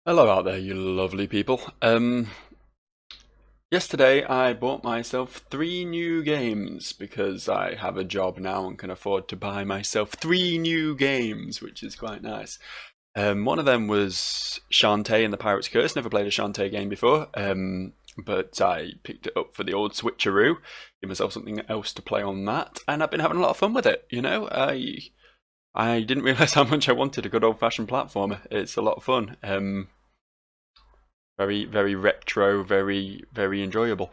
Hello out there, you lovely people. Yesterday I bought myself 3 new games because I have a job now and can afford to buy myself 3 new games, which is quite nice. One of them was Shantae and the Pirate's Curse. Never played a Shantae game before, but I picked it up for the old switcheroo, give myself something else to play on that, and I've been having a lot of fun with it. I didn't realise how much I wanted a good old-fashioned platformer. It's a lot of fun. Very, very retro, very, very enjoyable.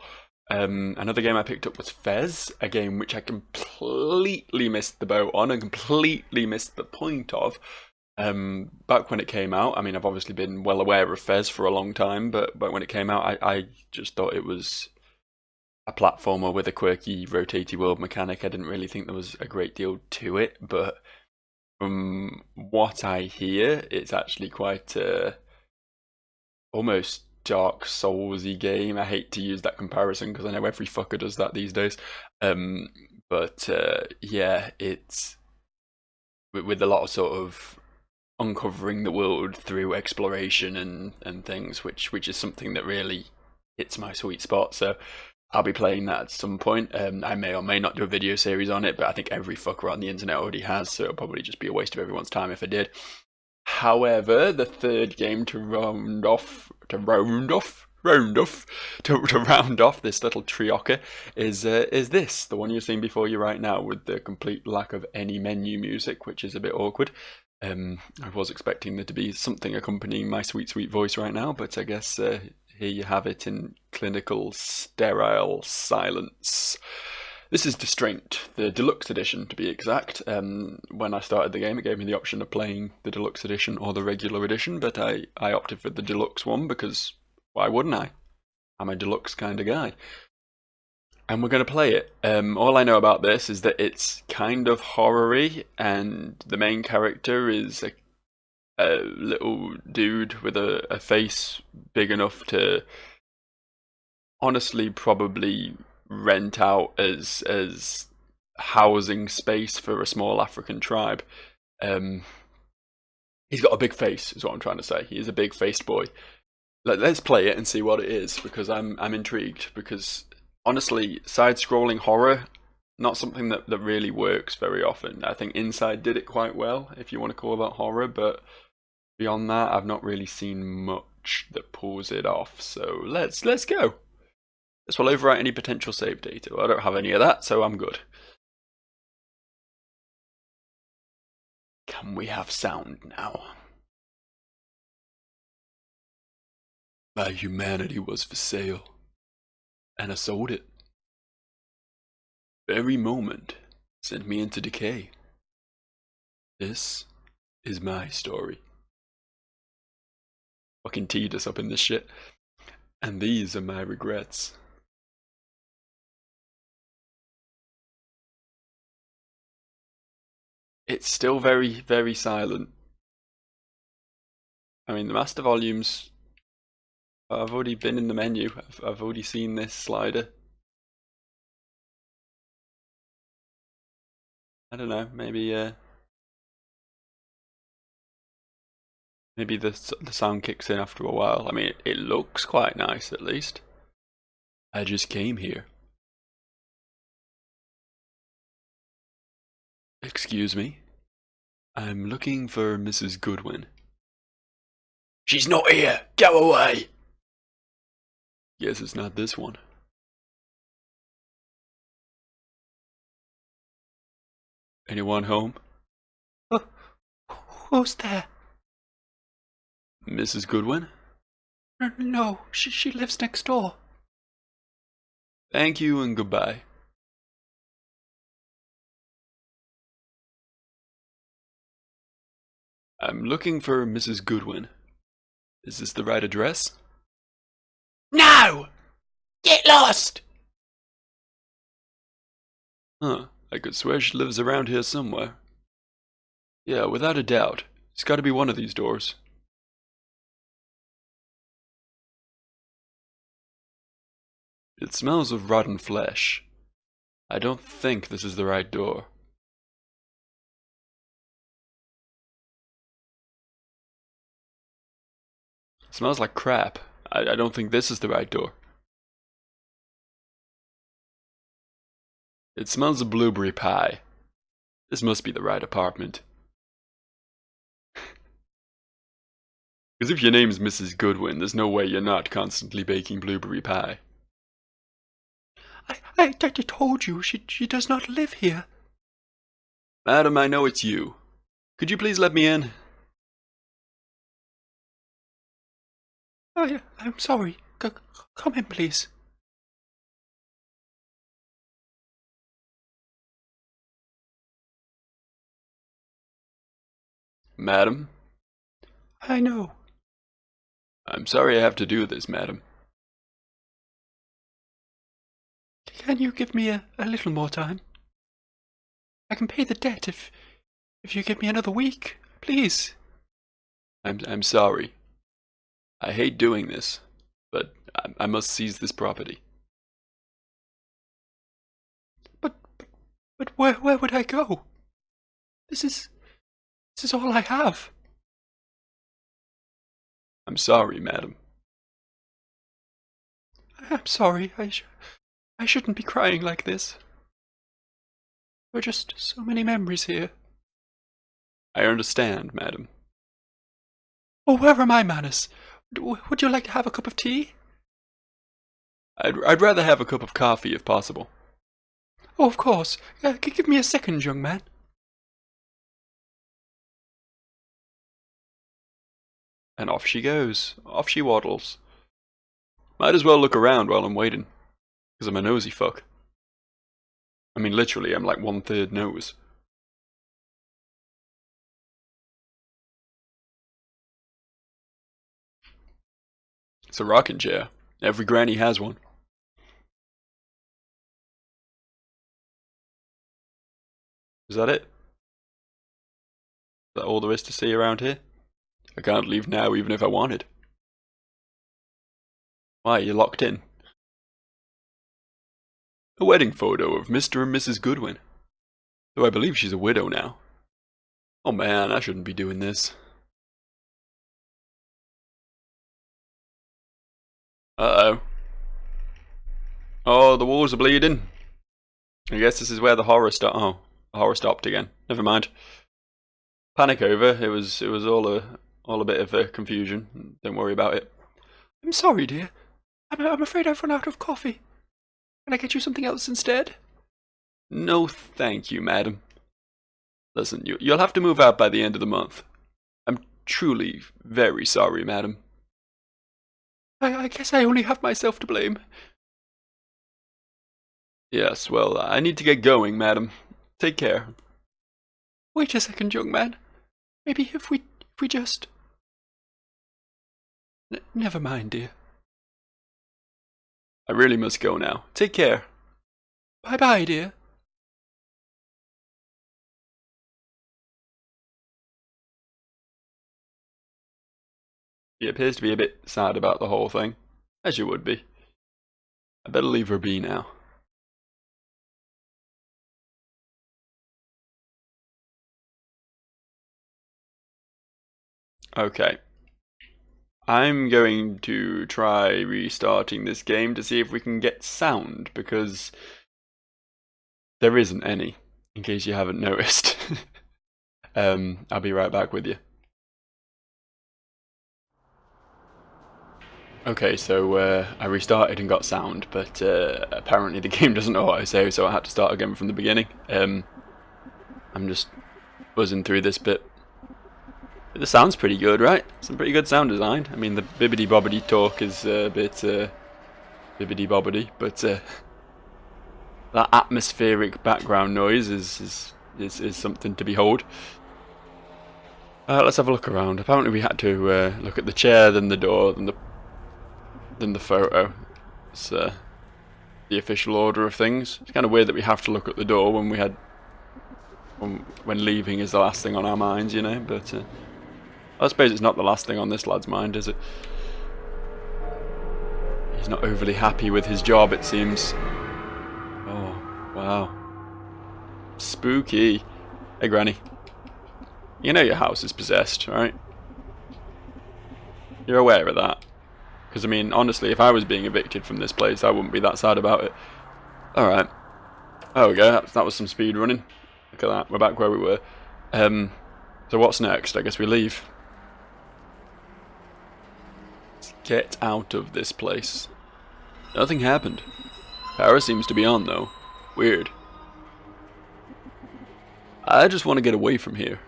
Another game I picked up was Fez, a game which I completely missed the boat on and completely missed the point of. Back when it came out, I mean, I've obviously been well aware of Fez for a long time, but when it came out, I just thought it was a platformer with a quirky, rotaty world mechanic. I didn't really think there was a great deal to it, but from what I hear, it's actually quite almost Dark Soulsy game. I hate to use that comparison because I know every fucker does that these days. Um, but yeah, it's with a lot of sort of uncovering the world through exploration and things, which is something that really hits my sweet spot. So I'll be playing that at some point. I may or may not do a video series on it, but I think every fucker on the internet already has, so it'll probably just be a waste of everyone's time if I did. However, the third game to round off this little trioca is this, the one you're seeing before you right now, with the complete lack of any menu music, which is a bit awkward. I was expecting there to be something accompanying my sweet, sweet voice right now, but I guess here you have it in clinical, sterile silence. This is Distraint, the deluxe edition to be exact. When I started the game, it gave me the option of playing the deluxe edition or the regular edition, but I opted for the deluxe one because why wouldn't I? I'm a deluxe kind of guy. And we're going to play it. All I know about this is that it's kind of horror-y, and the main character is a little dude with a face big enough to honestly probably rent out as housing space for a small African tribe. Um, he's got a big face, is what I'm trying to say. He is a big-faced boy. Let's play it and see what it is, because I'm intrigued. Because honestly, side-scrolling horror, not something that really works very often. I think Inside did it quite well, if you want to call that horror, but beyond that, I've not really seen much that pulls it off. So let's go. This will overwrite any potential save data. Well, I don't have any of that, so I'm good. Can we have sound now? My humanity was for sale, and I sold it. Every moment sent me into decay. This is my story. Fucking teed us up in this shit. And these are my regrets. It's still very, very silent. I mean, the master volumes, I've already been in the menu. I've already seen this slider. I don't know, maybe the sound kicks in after a while. I mean, it looks quite nice at least. I just came here. Excuse me? I'm looking for Mrs. Goodwin. She's not here! Go away! Guess it's not this one. Anyone home? Uh, who's there? Mrs. Goodwin? No, she lives next door. Thank you and goodbye. I'm looking for Mrs. Goodwin. Is this the right address? No! Get lost! Huh, I could swear she lives around here somewhere. Yeah, without a doubt. It's gotta be one of these doors. It smells of rotten flesh. I don't think this is the right door. It smells like crap. I don't think this is the right door. It smells of blueberry pie. This must be the right apartment. Because if your name's Mrs. Goodwin, there's no way you're not constantly baking blueberry pie. I told you, she does not live here. Madam, I know it's you. Could you please let me in? I'm sorry. Come in, please. Madam? I know. I'm sorry I have to do this, madam. Can you give me a little more time? I can pay the debt if you give me another week, please. I'm sorry. I hate doing this, but I must seize this property. But where would I go? This is all I have. I'm sorry, madam. I'm sorry. I shouldn't be crying like this. There are just so many memories here. I understand, madam. Oh, where are my manners? Would you like to have a cup of tea? I'd rather have a cup of coffee if possible. Oh, of course. Give me a second, young man. And off she goes. Off she waddles. Might as well look around while I'm waiting. Because I'm a nosy fuck. I mean, literally, I'm like 1/3 nose. It's a rocking chair. Every granny has one. Is that it? Is that all there is to see around here? I can't leave now even if I wanted. Why, you're locked in. A wedding photo of Mr. and Mrs. Goodwin. Though I believe she's a widow now. Oh man, I shouldn't be doing this. Uh-oh. Oh, the walls are bleeding. I guess this is where the horror stopped. Oh, the horror stopped again. Never mind. Panic over. It was all a bit of a confusion. Don't worry about it. I'm sorry, dear. I'm afraid I've run out of coffee. Can I get you something else instead? No, thank you, madam. Listen, you'll have to move out by the end of the month. I'm truly very sorry, madam. I guess I only have myself to blame. Yes, well, I need to get going, madam. Take care. Wait a second, young man. Maybe if we just... Never mind, dear. I really must go now. Take care. Bye-bye, dear. He appears to be a bit sad about the whole thing, as you would be. I better leave her be now. Okay. I'm going to try restarting this game to see if we can get sound, because there isn't any, in case you haven't noticed. I'll be right back with you. Okay, so I restarted and got sound, but apparently the game doesn't know what I say, so I had to start again from the beginning. I'm just buzzing through this bit. The sound's pretty good, right? Some pretty good sound design. I mean, the bibbidi-bobbidi talk is a bit bibbidi-bobbidi, but that atmospheric background noise is something to behold. Let's have a look around. Apparently we had to look at the chair, then the door, then the photo. It's the official order of things. It's kind of weird that we have to look at the door when when leaving is the last thing on our minds, you know, but I suppose it's not the last thing on this lad's mind, is it? He's not overly happy with his job, it seems. Oh, wow. Spooky. Hey, Granny. You know your house is possessed, right? You're aware of that? Because, I mean, honestly, if I was being evicted from this place, I wouldn't be that sad about it. Alright. There we go, that was some speed running. Look at that, we're back where we were. So what's next? I guess we leave. Let's get out of this place. Nothing happened. Power seems to be on, though. Weird. I just want to get away from here.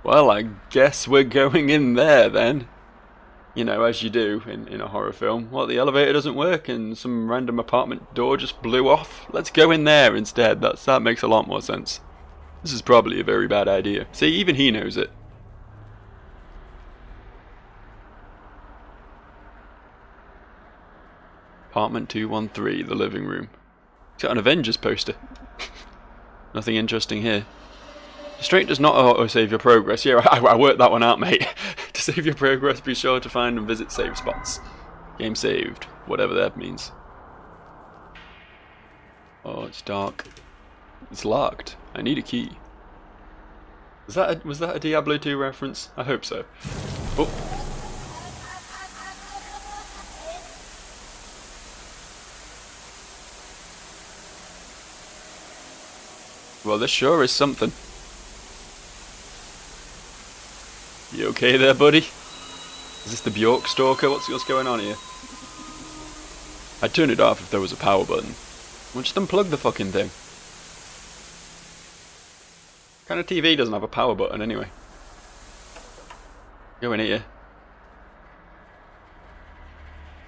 Well, I guess we're going in there then. You know, as you do in a horror film. What, the elevator doesn't work and some random apartment door just blew off? Let's go in there instead. That makes a lot more sense. This is probably a very bad idea. See, even he knows it. Apartment 213, the living room. It's got an Avengers poster. Nothing interesting here. Distraint does not auto-save your progress. Yeah, I worked that one out, mate. To save your progress, be sure to find and visit save spots. Game saved. Whatever that means. Oh, it's dark. It's locked. I need a key. Was that a Diablo 2 reference? I hope so. Oh. Well, this sure is something. You okay there, buddy? Is this the Bjork stalker? What's going on here? I'd turn it off if there was a power button. Well, just unplug the fucking thing. What kind of TV doesn't have a power button anyway? Go in here.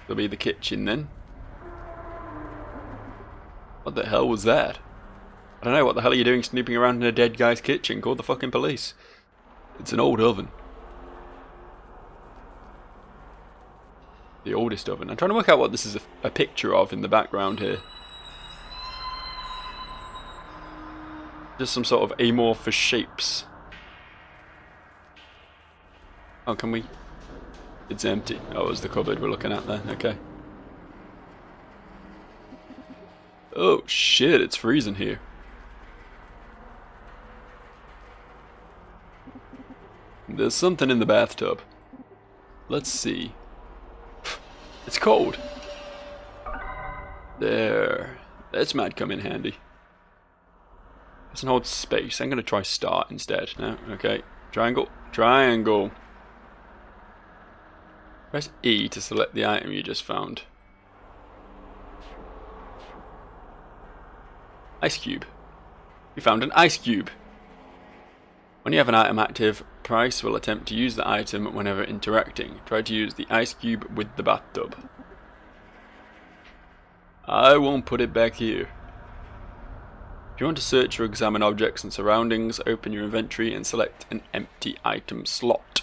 There'll be the kitchen then. What the hell was that? I don't know, what the hell are you doing snooping around in a dead guy's kitchen? Call the fucking police. It's an old oven. The oldest oven. I'm trying to work out what this is a picture of in the background here. Just some sort of amorphous shapes. Oh, can we? It's empty. Oh, it's the cupboard we're looking at there. Okay. Oh shit, it's freezing here. There's something in the bathtub. Let's see. It's cold. There. This might come in handy. It's an old space. I'm going to try start instead. No? Okay. Triangle. Triangle. Press E to select the item you just found. Ice cube. You found an ice cube. When you have an item active, Price will attempt to use the item whenever interacting. Try to use the ice cube with the bathtub. I won't put it back here. If you want to search or examine objects and surroundings, open your inventory and select an empty item slot.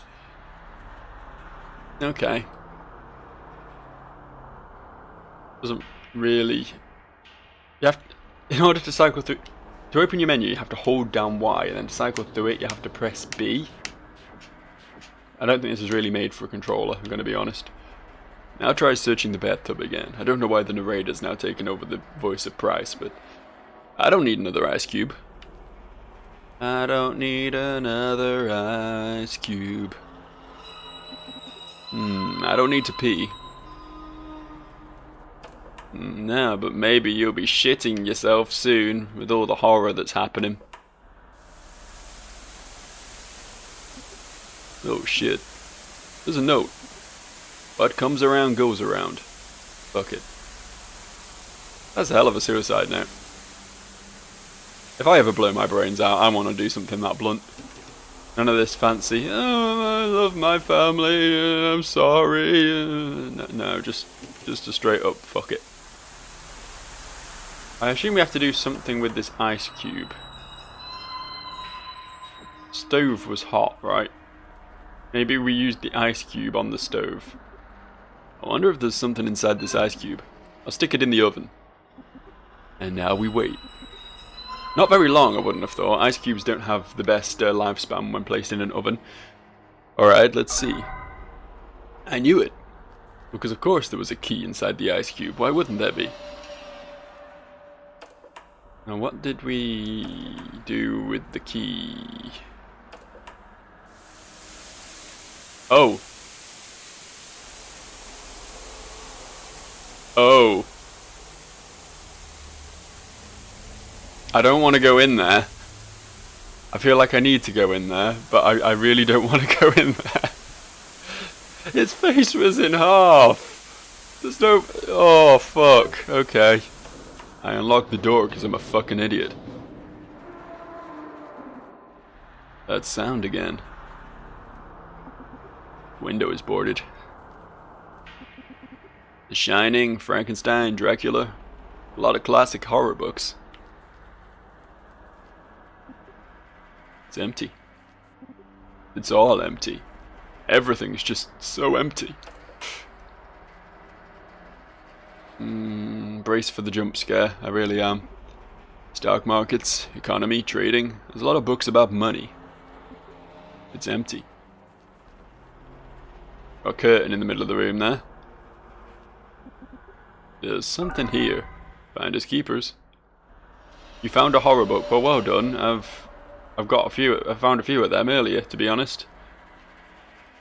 Okay. Doesn't really... You have to, in order to cycle through... To open your menu, you have to hold down Y, and then to cycle through it, you have to press B. I don't think this is really made for a controller, I'm going to be honest. Now try searching the bathtub again. I don't know why the narrator's now taken over the voice of Price, but I don't need another ice cube. I don't need another ice cube. I don't need to pee. No, but maybe you'll be shitting yourself soon with all the horror that's happening. Oh shit. There's a note. What comes around goes around. Fuck it. That's a hell of a suicide note. If I ever blow my brains out, I want to do something that blunt. None of this fancy, oh, I love my family, I'm sorry. No, just a straight up fuck it. I assume we have to do something with this ice cube. Stove was hot, right? Maybe we used the ice cube on the stove. I wonder if there's something inside this ice cube. I'll stick it in the oven. And now we wait. Not very long, I wouldn't have thought. Ice cubes don't have the best lifespan when placed in an oven. Alright, let's see. I knew it. Because of course there was a key inside the ice cube. Why wouldn't there be? Now, what did we do with the key? Oh. Oh. I don't want to go in there. I feel like I need to go in there, but I really don't want to go in there. His face was in half. There's no... Oh, fuck. Okay. I unlocked the door because I'm a fucking idiot. That sound again. Window is boarded. The Shining, Frankenstein, Dracula. A lot of classic horror books. It's empty. It's all empty. Everything's just so empty. Brace for the jump scare, I really am. Stock markets, economy, trading. There's a lot of books about money. It's empty. Got a curtain in the middle of the room there. There's something here. Finders keepers. You found a horror book. Well, well done. I've got a few. I found a few of them earlier, to be honest.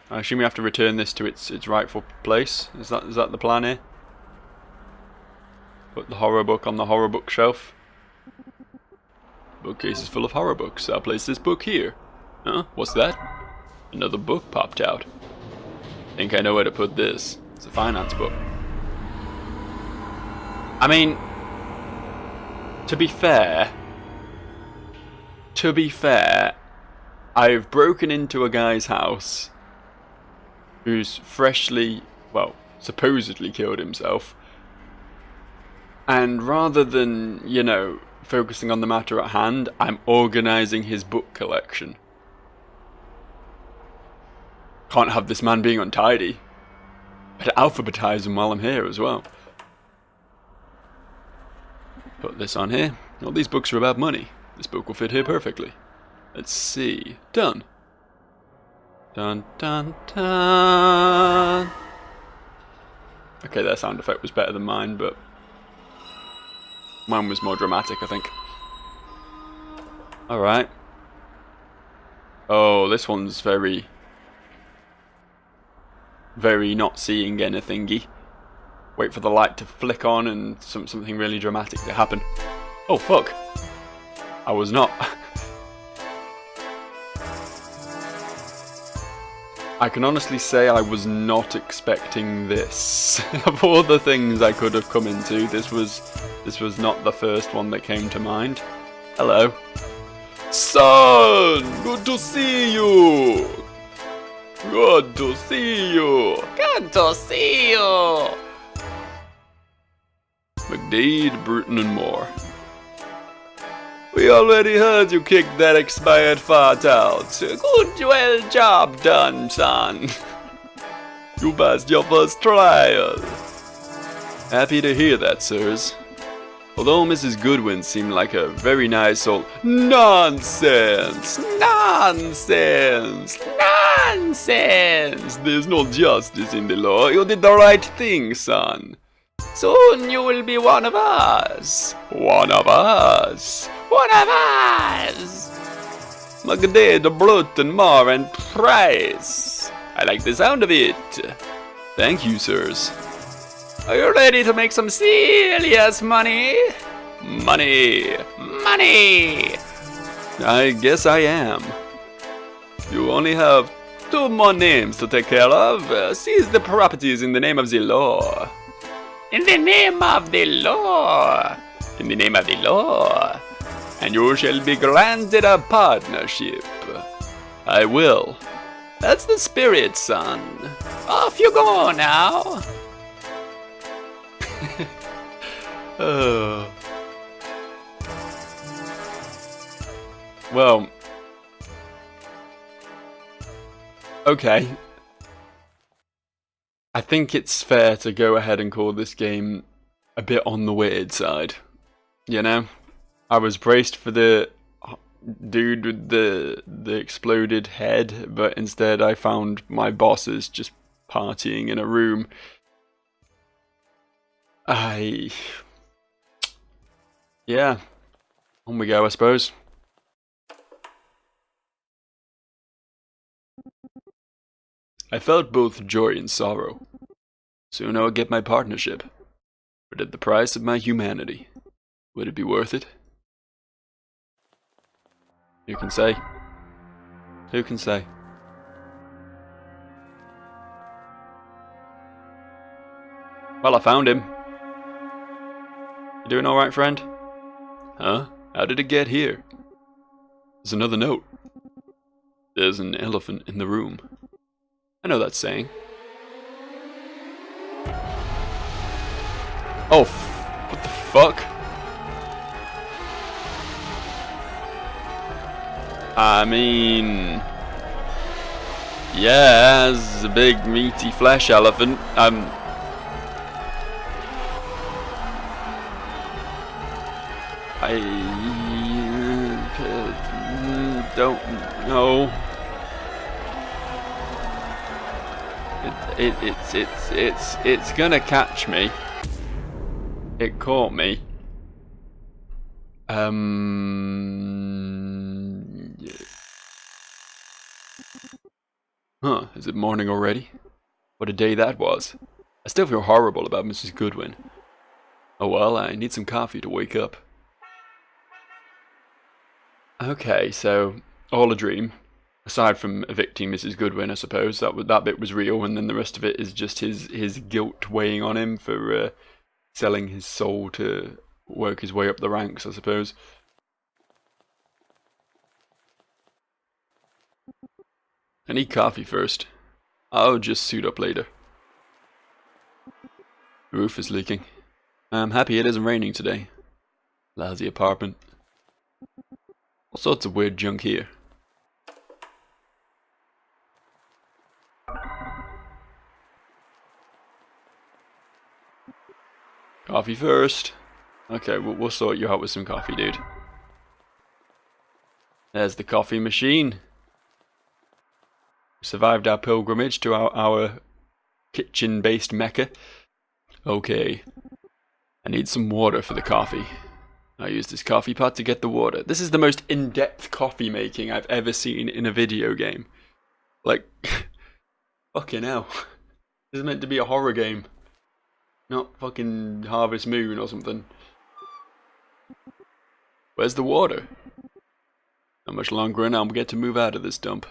I assume we have to return this to its rightful place. Is that the plan here? Put the horror book on the horror book shelf. Bookcase is full of horror books. I'll place this book here. Huh? What's that? Another book popped out. Think I know where to put this. It's a finance book. I mean, to be fair, I've broken into a guy's house who's freshly, well, supposedly killed himself. And rather than, you know, focusing on the matter at hand, I'm organising his book collection. Can't have this man being untidy. Better alphabetize him while I'm here as well. Put this on here. All these books are about money. This book will fit here perfectly. Let's see. Done. Dun dun dun. Okay, that sound effect was better than mine, but mine was more dramatic, I think. Alright. Oh, this one's very not seeing anythingy. Wait for the light to flick on and something really dramatic to happen. Oh, fuck. I was not. I can honestly say I was not expecting this. Of all the things I could have come into, this was not the first one that came to mind. Hello. Son! Good to see you! Good to see you! Good to see you! McDade, Bruton and more. We already heard you kicked that expired fart out. Good, well job done, son. You passed your first trial. Happy to hear that, sirs. Although Mrs. Goodwin seemed like a very nice old... Nonsense! Nonsense! Nonsense! There's no justice in the law. You did the right thing, son. Soon you will be one of us. One of us. One of us. McDade, Bruton, Moore, and Price. I like the sound of it. Thank you, sirs. Are you ready to make some serious money? Money. Money. I guess I am. You only have 2 more names to take care of. Seize the properties in the name of the law. In the name of the law. In the name of the law. And you shall be granted a partnership. I will. That's the spirit, son. Off you go now. Well. Okay. I think it's fair to go ahead and call this game a bit on the weird side. You know? I was braced for the dude with the exploded head, but instead I found my bosses just partying in a room. Yeah. On we go, I suppose. I felt both joy and sorrow. Soon I would get my partnership. But at the price of my humanity. Would it be worth it? Who can say? Who can say? Well, I found him. You doing alright, friend? Huh? How did it get here? There's another note. There's an elephant in the room. I know that saying. Oh, what the fuck? I mean... yeah, it's a big meaty flesh elephant. I don't know. It's gonna catch me. It caught me. Yeah. Huh, is it morning already? What a day that was. I still feel horrible about Mrs. Goodwin. Oh well, I need some coffee to wake up. Okay, so all a dream. Aside from evicting Mrs. Goodwin, I suppose that bit was real, and then the rest of it is just his guilt weighing on him for selling his soul to work his way up the ranks, I suppose. I need coffee first. I'll just suit up later. The roof is leaking. I'm happy it isn't raining today. Lousy apartment. All sorts of weird junk here. Coffee first. Okay, we'll sort you out with some coffee, dude. There's the coffee machine. We survived our pilgrimage to our kitchen-based mecca. Okay. I need some water for the coffee. I use this coffee pot to get the water. This is the most in-depth coffee making I've ever seen in a video game. Like, fucking hell. This is meant to be a horror game. Not fucking Harvest Moon or something. Where's the water? Not much longer and I'll get to move out of this dump.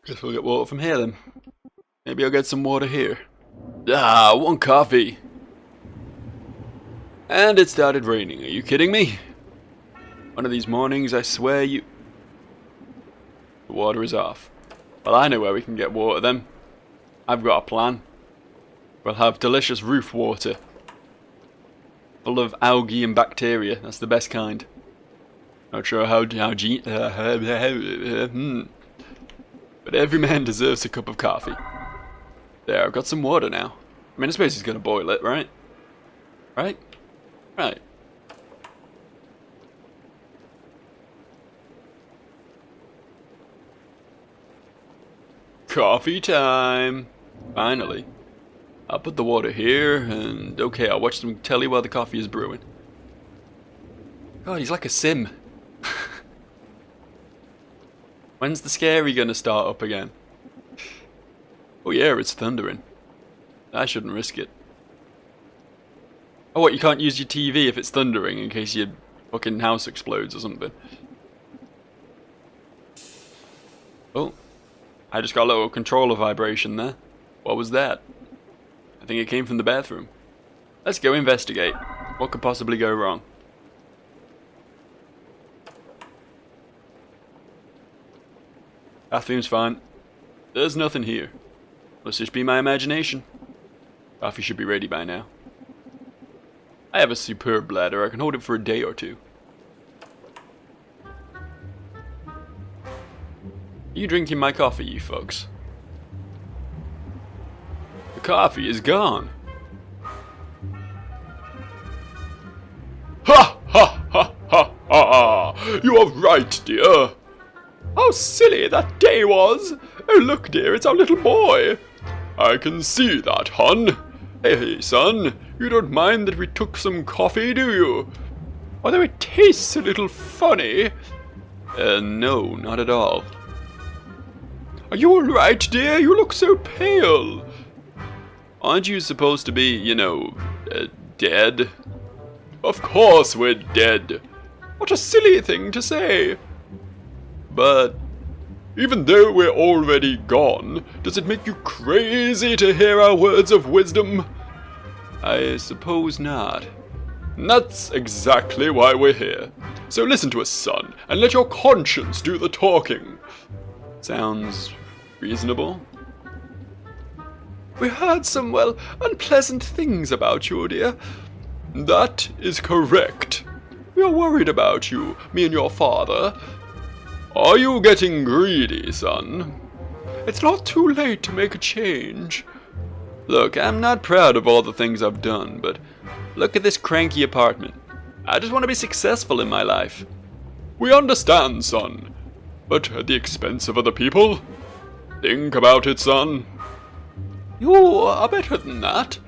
Guess we'll get water from here then. Maybe I'll get some water here. Ah, one coffee. And it started raining. Are you kidding me? One of these mornings, I swear you... The water is off. Well, I know where we can get water then. I've got a plan. We'll have delicious roof water. Full of algae and bacteria. That's the best kind. Not sure but every man deserves a cup of coffee. There, I've got some water now. I mean, I suppose he's gonna boil it, right? Right? Right. Coffee time! Finally. I'll put the water here, and okay, I'll watch some telly while the coffee is brewing. God, he's like a sim. When's the scary gonna start up again? Oh yeah, it's thundering. I shouldn't risk it. Oh what, you can't use your TV if it's thundering in case your fucking house explodes or something. Oh. I just got a little controller vibration there. What was that? I think it came from the bathroom. Let's go investigate. What could possibly go wrong? Bathroom's fine. There's nothing here. Must just be my imagination. Coffee should be ready by now. I have a superb bladder. I can hold it for a day or two. Are you drinking my coffee, you folks? The coffee is gone. Ha ha ha ha ha! You are right, dear. How silly that day was! Oh look, dear, it's our little boy. I can see that, hon. Hey, son, you don't mind that we took some coffee, do you? Although it tastes a little funny. No, not at all. Are you alright, dear? You look so pale. Aren't you supposed to be, dead? Of course we're dead. What a silly thing to say. But even though we're already gone, does it make you crazy to hear our words of wisdom? I suppose not. That's exactly why we're here. So listen to us, son, and let your conscience do the talking. Sounds reasonable. We heard some, unpleasant things about you, dear. That is correct. We are worried about you, me and your father. Are you getting greedy, son? It's not too late to make a change. Look, I'm not proud of all the things I've done, but look at this cranky apartment. I just want to be successful in my life. We understand, son, but at the expense of other people? Think about it, son. You are better than that.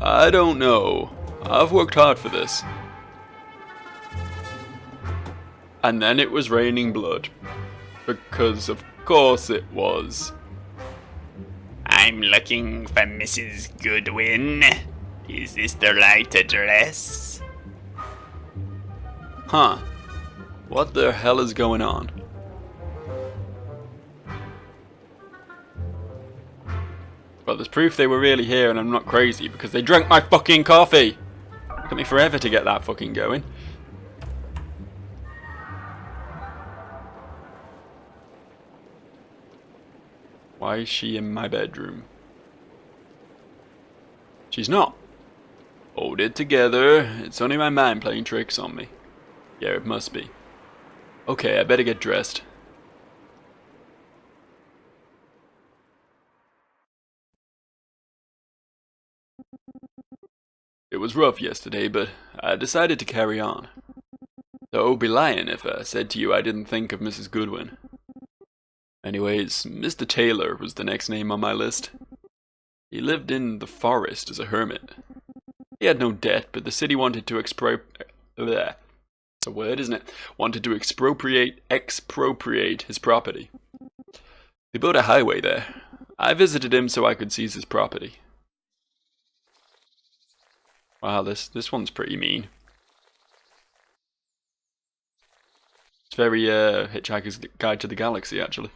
I don't know. I've worked hard for this. And then it was raining blood. Because of course it was. I'm looking for Mrs. Goodwin. Is this the right address? Huh. What the hell is going on? Well, there's proof they were really here and I'm not crazy because they drank my fucking coffee! Took me forever to get that fucking going. Why is she in my bedroom? She's not. Hold it together. It's only my mind playing tricks on me. Yeah, it must be. Okay, I better get dressed. It was rough yesterday, but I decided to carry on. Though I'd be lying if I said to you I didn't think of Mrs. Goodwin. Anyways, Mr. Taylor was the next name on my list. He lived in the forest as a hermit. He had no debt, but the city wanted to expropriate his property. They built a highway there. I visited him so I could seize his property. Wow, this one's pretty mean. It's very Hitchhiker's Guide to the Galaxy, actually.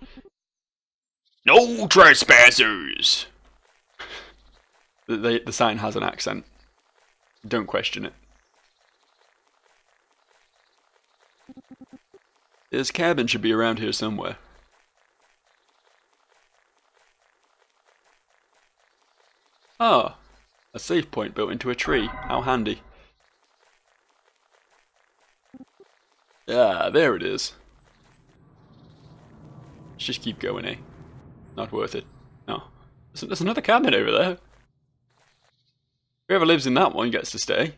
No trespassers! The sign has an accent. Don't question it. His cabin should be around here somewhere. Ah, a save point built into a tree. How handy. Ah, there it is. Let's just keep going, eh? Not worth it. No. There's another cabin over there. Whoever lives in that one gets to stay.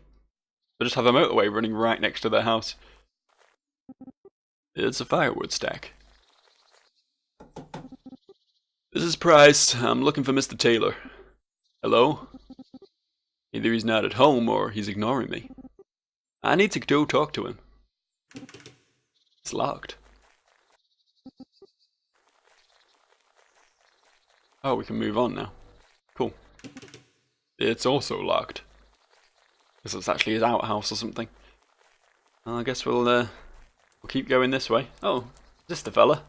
They'll just have a motorway running right next to their house. It's a firewood stack. This is Price. I'm looking for Mr. Taylor. Hello? Either he's not at home or he's ignoring me. I need to go talk to him. It's locked. Oh, we can move on now. Cool. It's also locked. This is actually his outhouse or something. Well, I guess we'll keep going this way. Oh, is this the fella?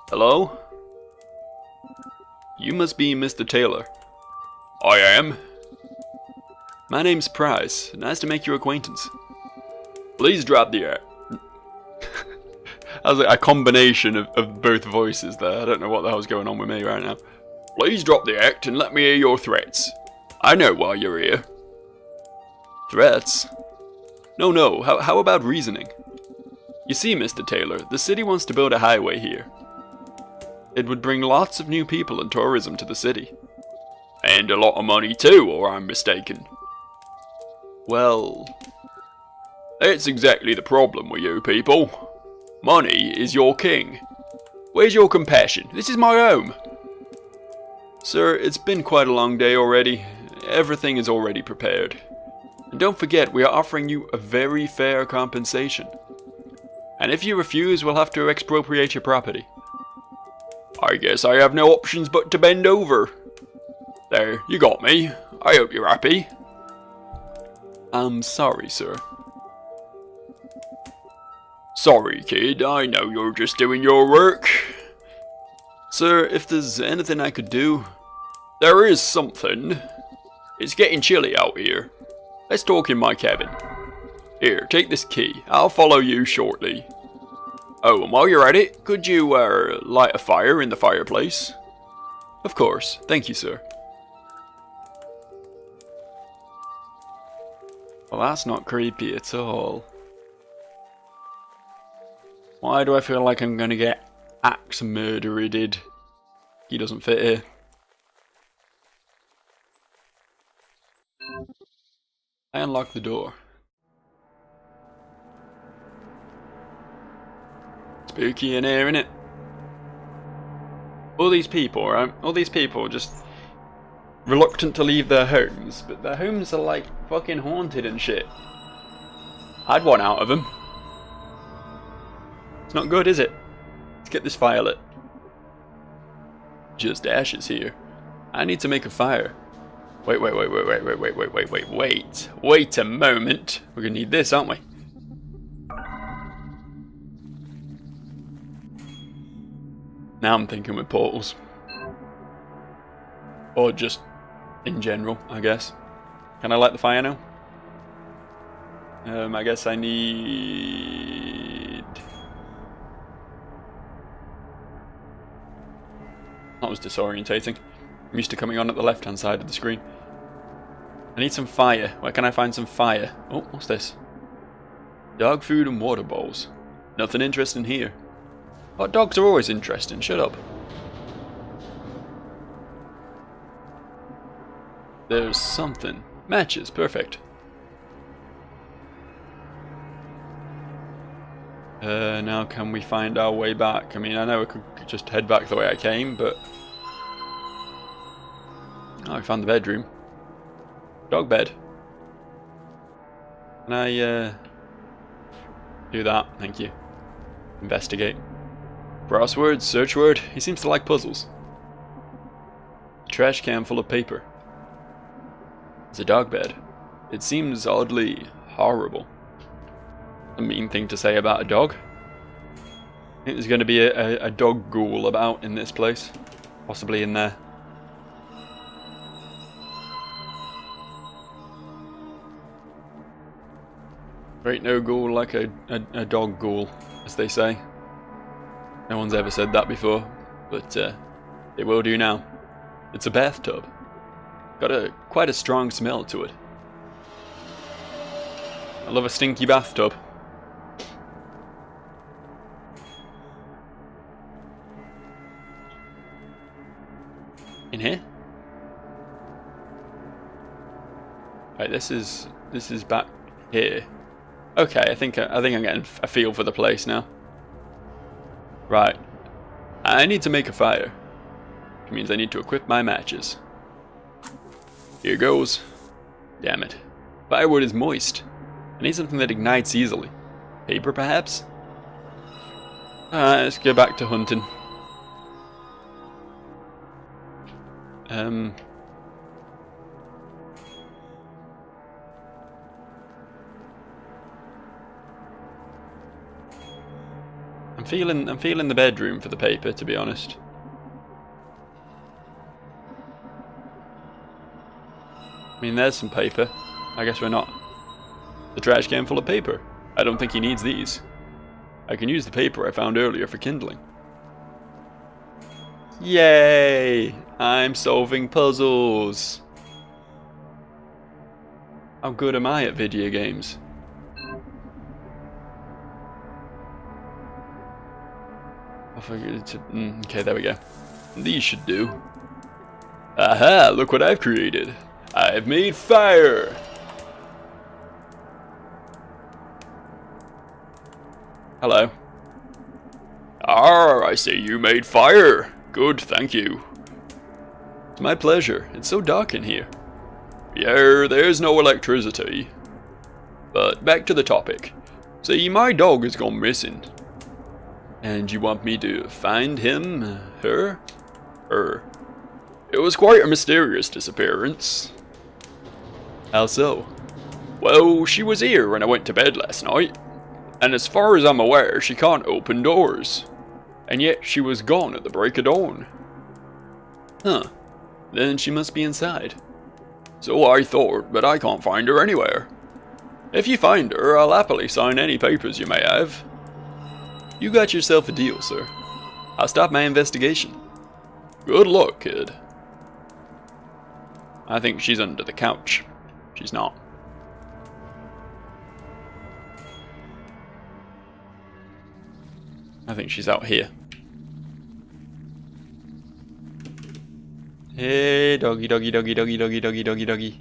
Hello? You must be Mr. Taylor. I am. My name's Price. Nice to make your acquaintance. Please drop the act. That was like a combination of both voices there. I don't know what the hell's going on with me right now. Please drop the act and let me hear your threats. I know why you're here. Threats? No, how about reasoning? You see, Mr. Taylor, the city wants to build a highway here. It would bring lots of new people and tourism to the city. And a lot of money too, or I'm mistaken. Well, that's exactly the problem with you people. Money is your king. Where's your compassion? This is my home. Sir, it's been quite a long day already. Everything is already prepared. And don't forget, we are offering you a very fair compensation. And if you refuse, we'll have to expropriate your property. I guess I have no options but to bend over. There, you got me. I hope you're happy. I'm sorry, sir. Sorry, kid. I know you're just doing your work. Sir, if there's anything I could do... There is something. It's getting chilly out here. Let's talk in my cabin. Here, take this key. I'll follow you shortly. Oh, and while you're at it, could you, light a fire in the fireplace? Of course. Thank you, sir. Well, that's not creepy at all. Why do I feel like I'm gonna get axe murdered? He doesn't fit here. I unlock the door. Spooky in here, innit? All these people, right? All these people just reluctant to leave their homes, but their homes are like fucking haunted and shit. I'd want out of them. It's not good, is it? Let's get this fire lit. Just ashes here. I need to make a fire. Wait a moment. We're gonna need this, aren't we? Now I'm thinking with portals. Or just in general, I guess. Can I light the fire now? I guess I need... That was disorientating. I'm used to coming on at the left-hand side of the screen. I need some fire. Where can I find some fire? Oh, what's this? Dog food and water bowls. Nothing interesting here. Hot dogs are always interesting. Shut up. There's something. Matches. Perfect. Now can we find our way back? I mean, I know I could just head back the way I came, but... Oh, I found the bedroom. Dog bed. Can I, do that? Thank you. Investigate. Crossword, search word. He seems to like puzzles. Trash can full of paper. It's a dog bed. It seems oddly horrible. A mean thing to say about a dog. I think there's going to be a dog ghoul about in this place. Possibly in there. There ain't no ghoul like a dog ghoul, as they say. No one's ever said that before, but it will do now. It's a bathtub. Got quite a strong smell to it. I love a stinky bathtub. In here? Right, this is back here. Okay, I think I'm getting a feel for the place now. Right. I need to make a fire. Which means I need to equip my matches. Here goes. Damn it. Firewood is moist. I need something that ignites easily. Paper, perhaps? Let's go back to hunting. I'm feeling the bedroom for the paper, to be honest. I mean, there's some paper. I guess we're not. The trash can full of paper. I don't think he needs these. I can use the paper I found earlier for kindling. Yay! I'm solving puzzles. How good am I at video games? Okay, there we go. These should do. Aha! Look what I've created. I've made fire! Hello. Ah, I see you made fire. Good, thank you. It's my pleasure. It's so dark in here. Yeah, there's no electricity. But back to the topic. See, my dog has gone missing. And you want me to find him, her? It was quite a mysterious disappearance. How so? Well, she was here when I went to bed last night. And as far as I'm aware, she can't open doors. And yet she was gone at the break of dawn. Huh. Then she must be inside. So I thought, but I can't find her anywhere. If you find her, I'll happily sign any papers you may have. You got yourself a deal, sir. I'll start my investigation. Good luck, kid. I think she's under the couch. She's not. I think she's out here. Hey, doggy, doggy, doggy, doggy, doggy, doggy, doggy, doggy.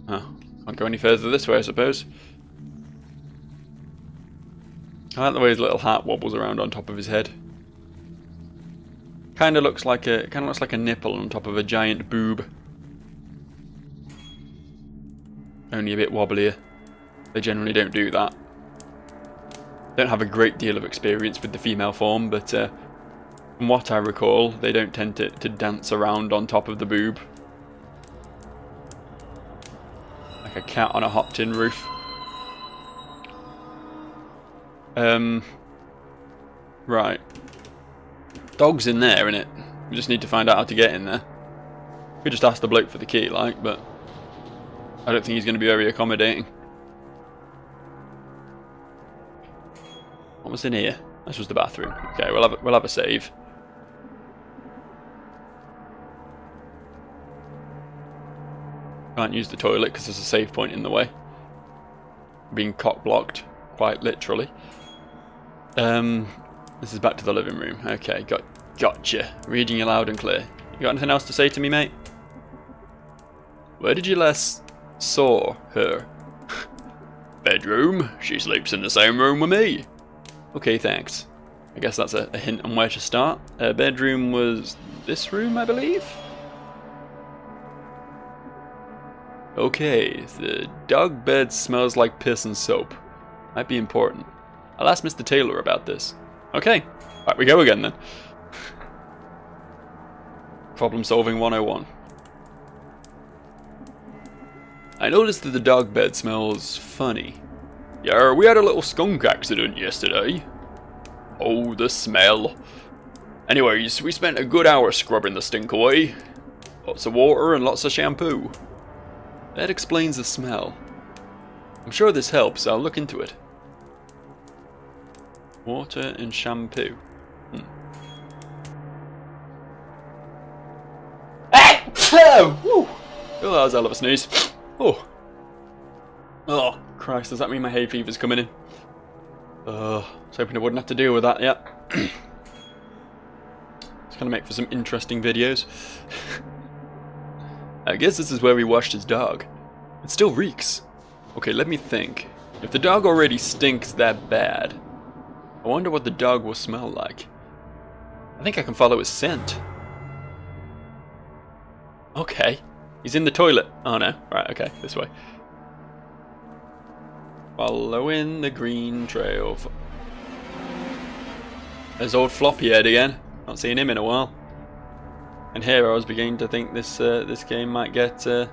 Oh, can't go any further this way, I suppose. I like the way his little hat wobbles around on top of his head. Kind of looks like a nipple on top of a giant boob. Only a bit wobblier. They generally don't do that. Don't have a great deal of experience with the female form, but from what I recall, they don't tend to dance around on top of the boob. Like a cat on a hot tin roof. Right. Dog's in there, innit? We just need to find out how to get in there. We just ask the bloke for the key, like, but I don't think he's going to be very accommodating. What was in here? This was the bathroom. Okay, we'll have a save. Can't use the toilet because there's a save point in the way. Being cock blocked, quite literally. This is back to the living room. Okay, gotcha. Reading you loud and clear. You got anything else to say to me, mate? Where did you last saw her? Bedroom. She sleeps in the same room with me. Okay, thanks. I guess that's a hint on where to start. Bedroom was this room, I believe? Okay, the dog bed smells like piss and soap. Might be important. I'll ask Mr. Taylor about this. Okay, back we go again then. Problem solving 101. I noticed that the dog bed smells funny. Yeah, we had a little skunk accident yesterday. Oh, the smell. Anyways, we spent a good hour scrubbing the stink away. Lots of water and lots of shampoo. That explains the smell. I'm sure this helps, I'll look into it. Water and shampoo. Oh, that was a hell of a sneeze. Oh, Christ, does that mean my hay fever's coming in? I was hoping I wouldn't have to deal with that yet. It's going to make for some interesting videos. I guess this is where we washed his dog. It still reeks. Okay, let me think. If the dog already stinks that bad, I wonder what the dog will smell like. I think I can follow his scent. Okay. He's in the toilet. Oh no. Right, okay. This way. Following the green trail. There's old Floppy Head again. Not seen him in a while. And here I was beginning to think this this game might get, you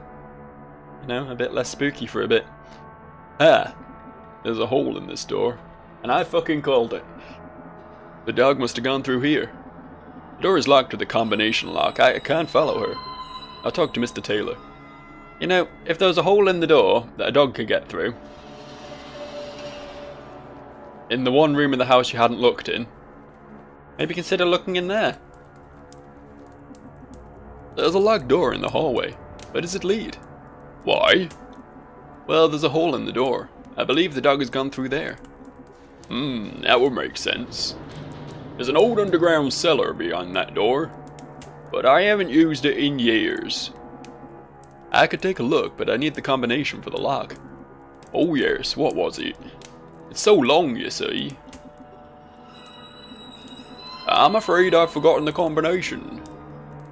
know, a bit less spooky for a bit. Ah, there's a hole in this door, and I fucking called it. The dog must have gone through here. The door is locked with a combination lock. I can't follow her. I'll talk to Mr. Taylor. You know, if there was a hole in the door that a dog could get through, in the one room in the house you hadn't looked in, maybe consider looking in there. There's a locked door in the hallway. Where does it lead? Why? Well, there's a hole in the door. I believe the dog has gone through there. That would make sense. There's an old underground cellar behind that door, but I haven't used it in years. I could take a look, but I need the combination for the lock. Oh yes, what was it? It's so long, you see. I'm afraid I've forgotten the combination.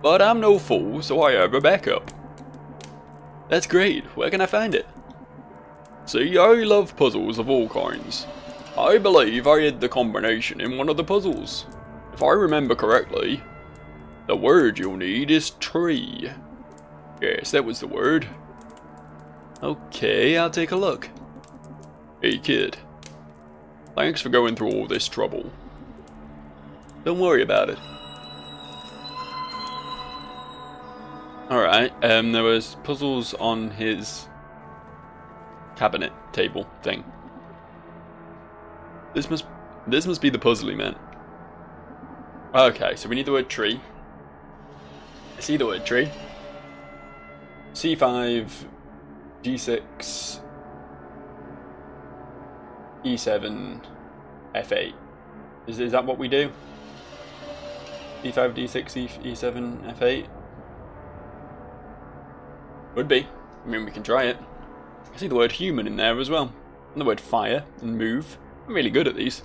But I'm no fool, so I have a backup. That's great. Where can I find it? See, I love puzzles of all kinds. I believe I hid the combination in one of the puzzles. If I remember correctly, the word you'll need is tree. Yes, that was the word. Okay, I'll take a look. Hey kid, thanks for going through all this trouble. Don't worry about it. Alright, there was puzzles on his cabinet table thing. This must be the puzzle he meant. Okay, so we need the word tree. I see the word tree. C5, G6, E7, F8. Is that what we do? D5, D6, E7, F8? Would be. I mean, we can try it. I see the word human in there as well. And the word fire and move. I'm really good at these.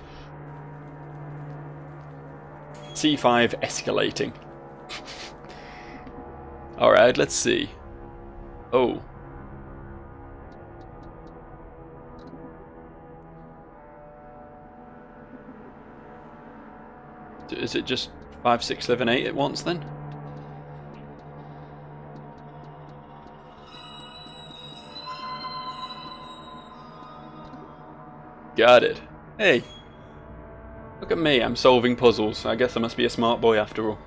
C5 escalating. Alright, let's see. Oh. Is it just 5, 6, 7, 8 at once then? Got it. Hey. Look at me, I'm solving puzzles. I guess I must be a smart boy after all.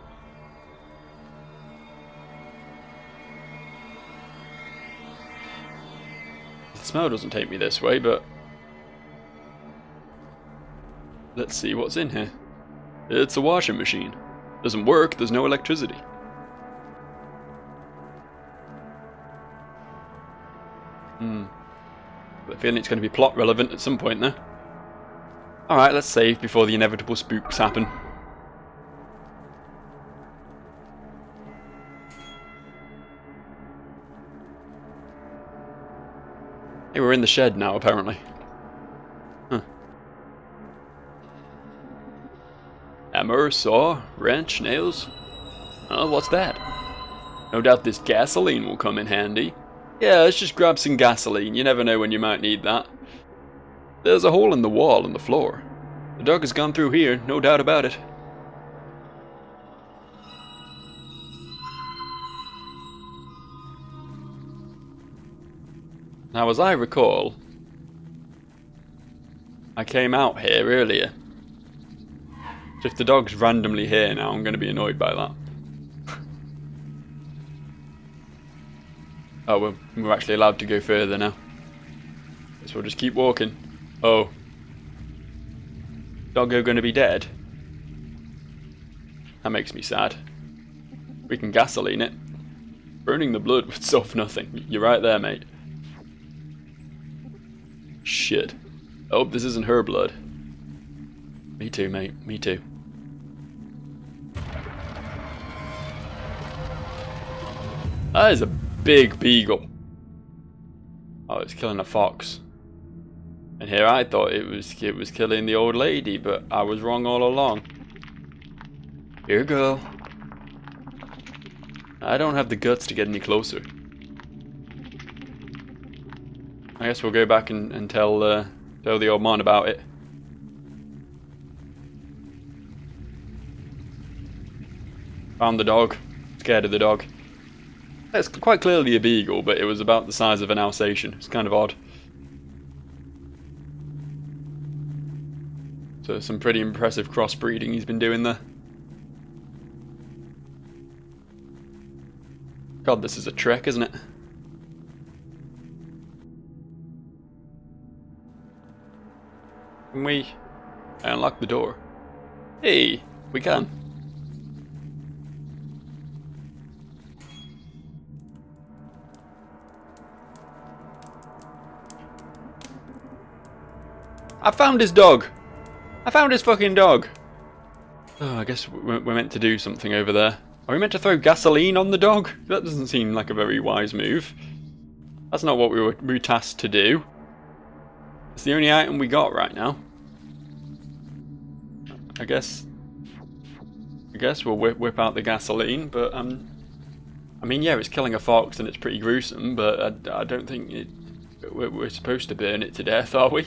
The smell doesn't take me this way, but... let's see what's in here. It's a washing machine. Doesn't work, there's no electricity. But I feel it's going to be plot relevant at some point there. Alright, let's save before the inevitable spooks happen. Hey, we're in the shed now, apparently. Huh. Hammer, saw, wrench, nails. Oh, what's that? No doubt this gasoline will come in handy. Yeah, let's just grab some gasoline. You never know when you might need that. There's a hole in the wall and the floor. The dog has gone through here, no doubt about it. Now, as I recall, I came out here earlier. So if the dog's randomly here now, I'm going to be annoyed by that. Oh, we're actually allowed to go further now. Guess we'll just keep walking. Oh. Doggo gonna be dead? That makes me sad. We can gasoline it. Burning the blood would solve nothing. You're right there, mate. Shit. I hope this isn't her blood. Me too, mate. Me too. That is a big beagle. Oh, it's killing a fox. And here I thought it was killing the old lady, but I was wrong all along. Here you go. I don't have the guts to get any closer. I guess we'll go back and tell the old man about it. Found the dog. Scared of the dog. It's quite clearly a beagle, but it was about the size of an Alsatian. It's kind of odd. So some pretty impressive crossbreeding he's been doing there. God, this is a trek, isn't it? Can we unlock the door? Hey, we can. I found his dog! I found his fucking dog! Oh, I guess we're meant to do something over there. Are we meant to throw gasoline on the dog? That doesn't seem like a very wise move. That's not what we were tasked to do. It's the only item we got right now. I guess guess we'll whip out the gasoline, but I mean, yeah, it's killing a fox and it's pretty gruesome, but I don't think we're supposed to burn it to death, are we?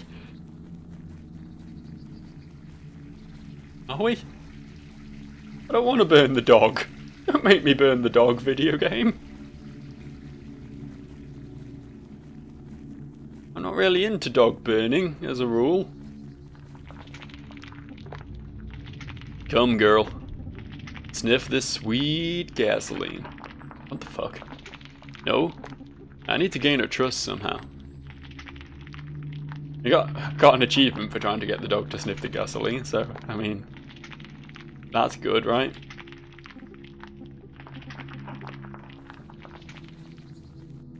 Are we? I don't want to burn the dog. Don't make me burn the dog, video game. I'm not really into dog burning, as a rule. Come, girl. Sniff this sweet gasoline. What the fuck? No? I need to gain her trust somehow. You got an achievement for trying to get the dog to sniff the gasoline, so, I mean, that's good, right?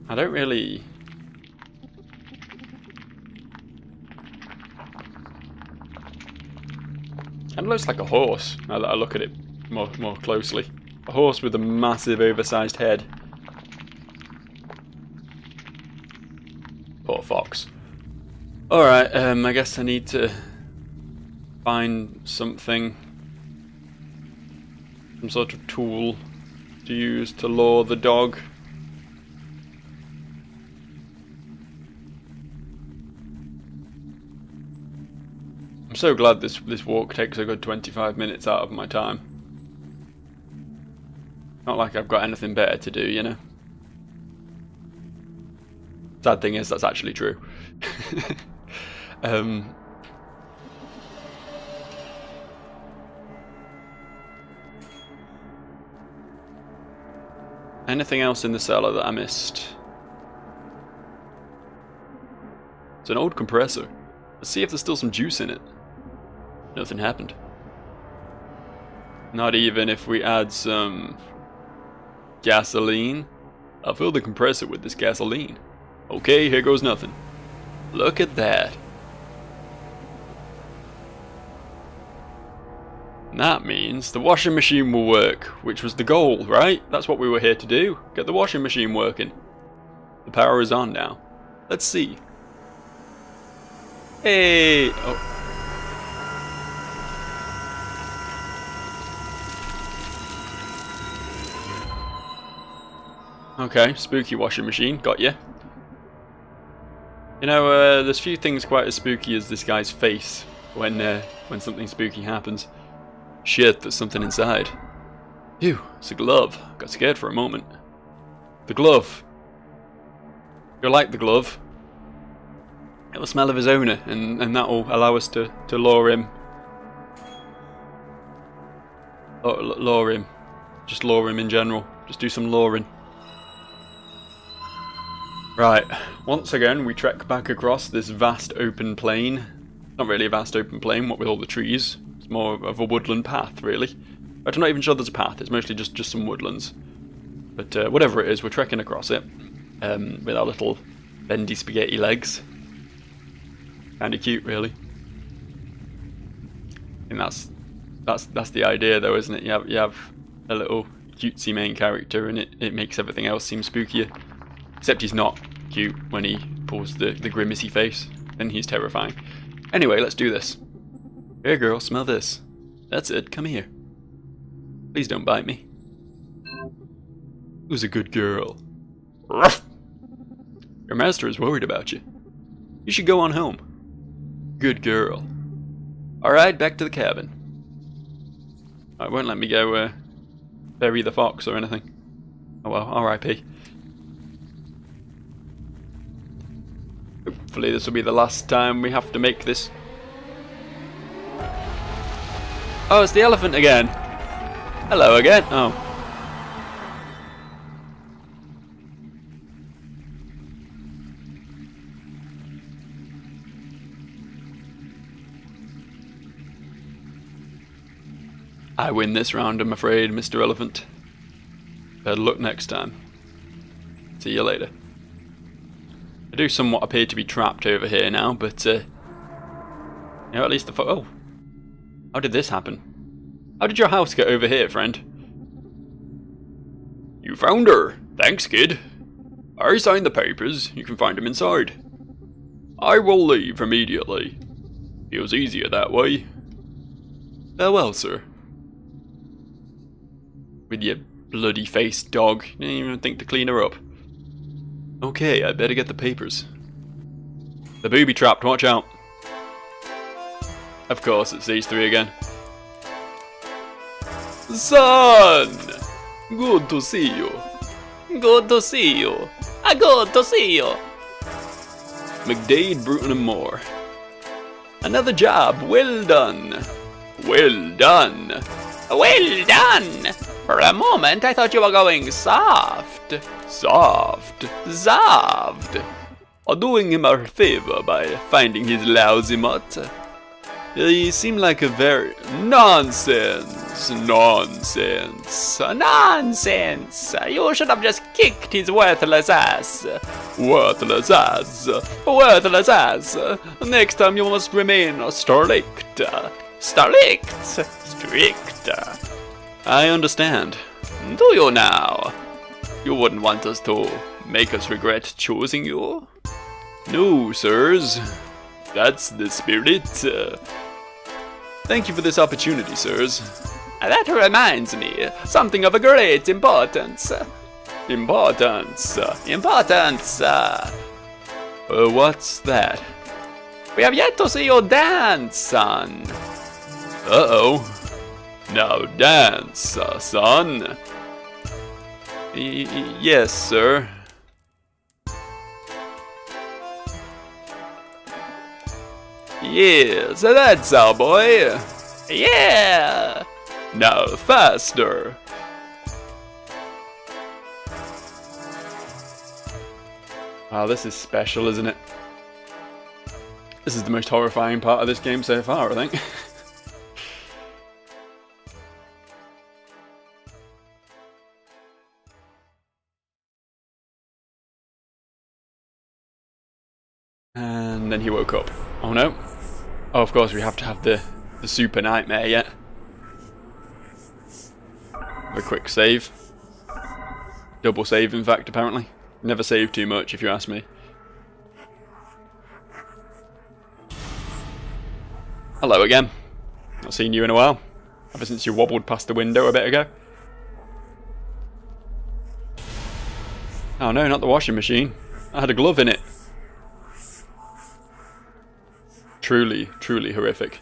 I don't really... It looks like a horse, now that I look at it more closely. A horse with a massive oversized head. Poor fox. Alright, I guess I need to find something. Some sort of tool to use to lure the dog. I'm so glad this walk takes a good 25 minutes out of my time. Not like I've got anything better to do, you know? Sad thing is, that's actually true. Anything else in the cellar that I missed? It's an old compressor. Let's see if there's still some juice in it. Nothing happened. Not even if we add some gasoline. I'll fill the compressor with this gasoline. Okay, here goes nothing. Look at that. And that means the washing machine will work, which was the goal, right? That's what we were here to do. Get the washing machine working. The power is on now. Let's see. Hey! Oh. Okay, spooky washing machine, got you. You know, there's few things quite as spooky as this guy's face when something spooky happens. Shit, there's something inside. Phew, it's a glove. Got scared for a moment. The glove. You'll like the glove. It'll smell of his owner, and that will allow us to lure him. Lure him. Just lure him in general. Just do some luring. Right, once again we trek back across this vast open plain. Not really a vast open plain, what with all the trees. It's more of a woodland path, really. But I'm not even sure there's a path, it's mostly just some woodlands. But whatever it is, we're trekking across it. With our little bendy spaghetti legs. Kinda cute, really. And that's the idea though, isn't it? You have a little cutesy main character and it makes everything else seem spookier. Except he's not cute when he pulls the grimacy face. Then he's terrifying. Anyway, let's do this. Here, girl, smell this. That's it, come here. Please don't bite me. Who's a good girl? Ruff! Your master is worried about you. You should go on home. Good girl. Alright, back to the cabin. It won't let me go bury the fox or anything. Oh well, R.I.P. Hopefully this will be the last time we have to make this. Oh, it's the elephant again. Hello again. Oh. I win this round, I'm afraid, Mr. Elephant. Better luck next time. See you later. I do somewhat appear to be trapped over here now, but, you know, at least the oh. How did this happen? How did your house get over here, friend? You found her. Thanks, kid. I signed the papers. You can find them inside. I will leave immediately. Feels easier that way. Farewell, sir. with your bloody faced dog. You didn't even think to clean her up. Okay, I better get the papers. The booby trapped, watch out. Of course, it's these three again. Son! Good to see you. Good to see you. Good to see you. McDade, Bruton and Moore. Another job, well done. Well done. Well done. For a moment, I thought you were going soft. Soft. Soft. Doing him a favor by finding his lousy mutt. He seemed like a very... Nonsense! Nonsense! Nonsense! You should have just kicked his worthless ass. Worthless ass! Worthless ass. Next time you must remain strict. Strict. Strict. I understand. Do you now? You wouldn't want us to make us regret choosing you? No, sirs. That's the spirit. Thank you for this opportunity, sirs. That reminds me, something of a great importance. Importance. Importance. What's that? We have yet to see you dance, son. Uh-oh. Now dance, son. Yes, sir. Yes, that's our boy. Yeah. Now faster. Wow, this is special, isn't it? This is the most horrifying part of this game so far, I think. And then he woke up. Oh no. Oh, of course we have to have the super nightmare yet. Have a quick save. Double save, in fact, apparently. Never save too much, if you ask me. Hello again. Not seen you in a while. Ever since you wobbled past the window a bit ago. Oh no, not the washing machine. I had a glove in it. Truly, truly horrific.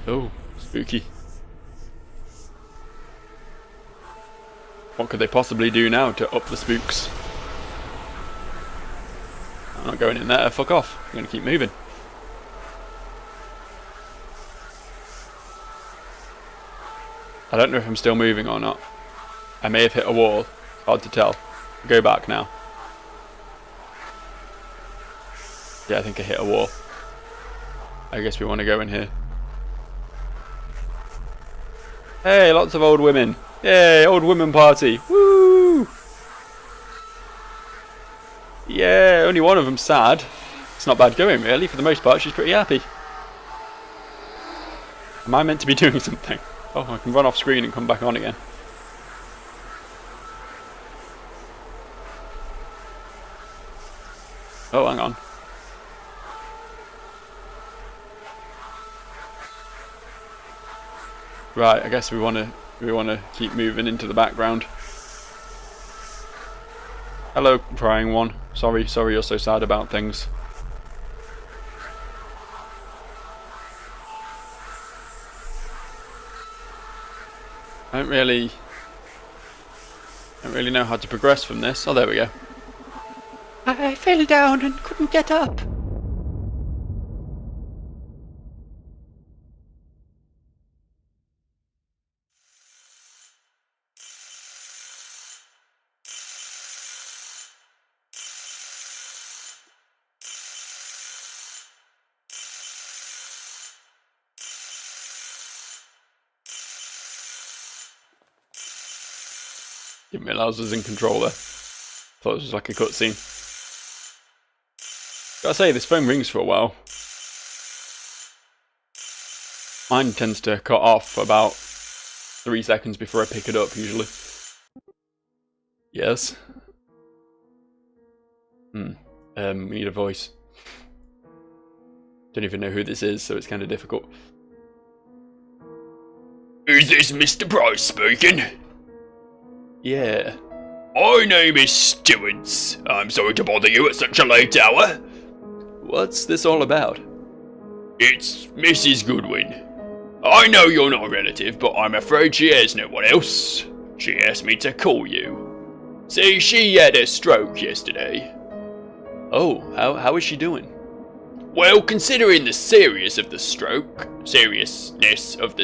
Oh, spooky. What could they possibly do now to up the spooks? I'm not going in there, fuck off. I'm going to keep moving. I don't know if I'm still moving or not. I may have hit a wall. Hard to tell. Go back now. Yeah, I think I hit a wall. I guess we want to go in here. Hey, lots of old women. Yay, old women party. Woo! Yeah, only one of them's sad. It's not bad going, really. For the most part, she's pretty happy. Am I meant to be doing something? Oh, I can run off screen and come back on again. Oh, hang on. Right, I guess we want to keep moving into the background. Hello, crying one. Sorry you're so sad about things. I don't really know how to progress from this. Oh, there we go. I fell down and couldn't get up. Didn't realise I was in control there. Thought it was like a cutscene. Gotta say, this phone rings for a while. Mine tends to cut off about 3 seconds before I pick it up, usually. Yes? We need a voice. Don't even know who this is, so it's kind of difficult. Is this Mr. Price speaking? Yeah. My name is Stewart. I'm sorry to bother you at such a late hour. What's this all about? It's Mrs. Goodwin. I know you're not a relative, but I'm afraid she has no one else. She asked me to call you. See, she had a stroke yesterday. Oh, how is she doing? Well, considering the seriousness of the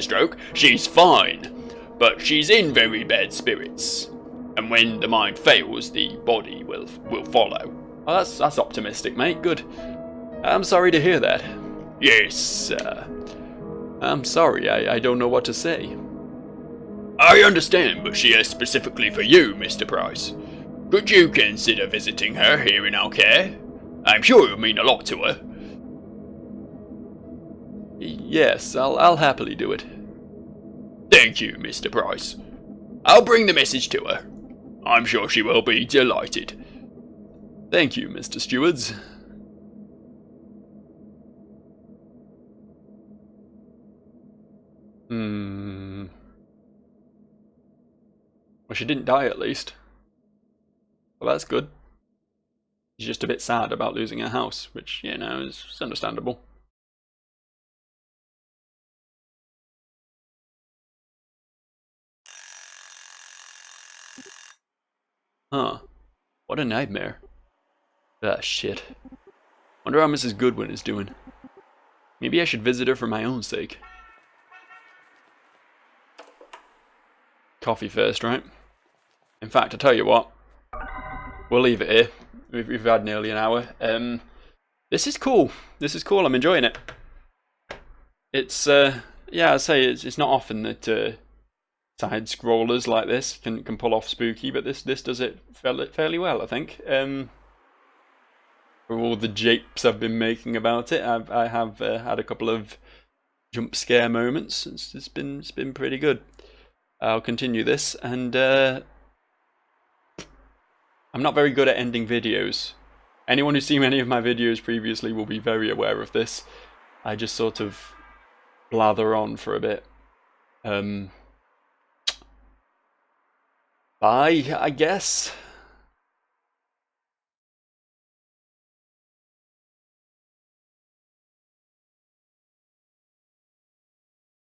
stroke, she's fine. But she's in very bad spirits. And when the mind fails, the body will follow. Oh, that's optimistic, mate. Good. I'm sorry to hear that. Yes, I'm sorry, I don't know what to say. I understand, but she asked specifically for you, Mr. Price. Could you consider visiting her here in our care? I'm sure it would mean a lot to her. Yes, I'll happily do it. Thank you, Mr. Price. I'll bring the message to her. I'm sure she will be delighted. Thank you, Mr. Stewards. Well, she didn't die at least. Well, that's good. She's just a bit sad about losing her house, which, you know, is understandable. Huh. What a nightmare. Ah, shit. Wonder how Mrs. Goodwin is doing. Maybe I should visit her for my own sake. Coffee first, right? In fact, I tell you what. We'll leave it here. We've had nearly an hour. This is cool. This is cool. I'm enjoying it. It's, yeah, I say it's not often that side scrollers like this can pull off spooky, but this does it fairly well, I think. For all the japes I've been making about it, I have had a couple of jump scare moments. It's been pretty good. I'll continue this, and I'm not very good at ending videos. Anyone who's seen any of my videos previously will be very aware of this. I just sort of blather on for a bit. Bye, I guess.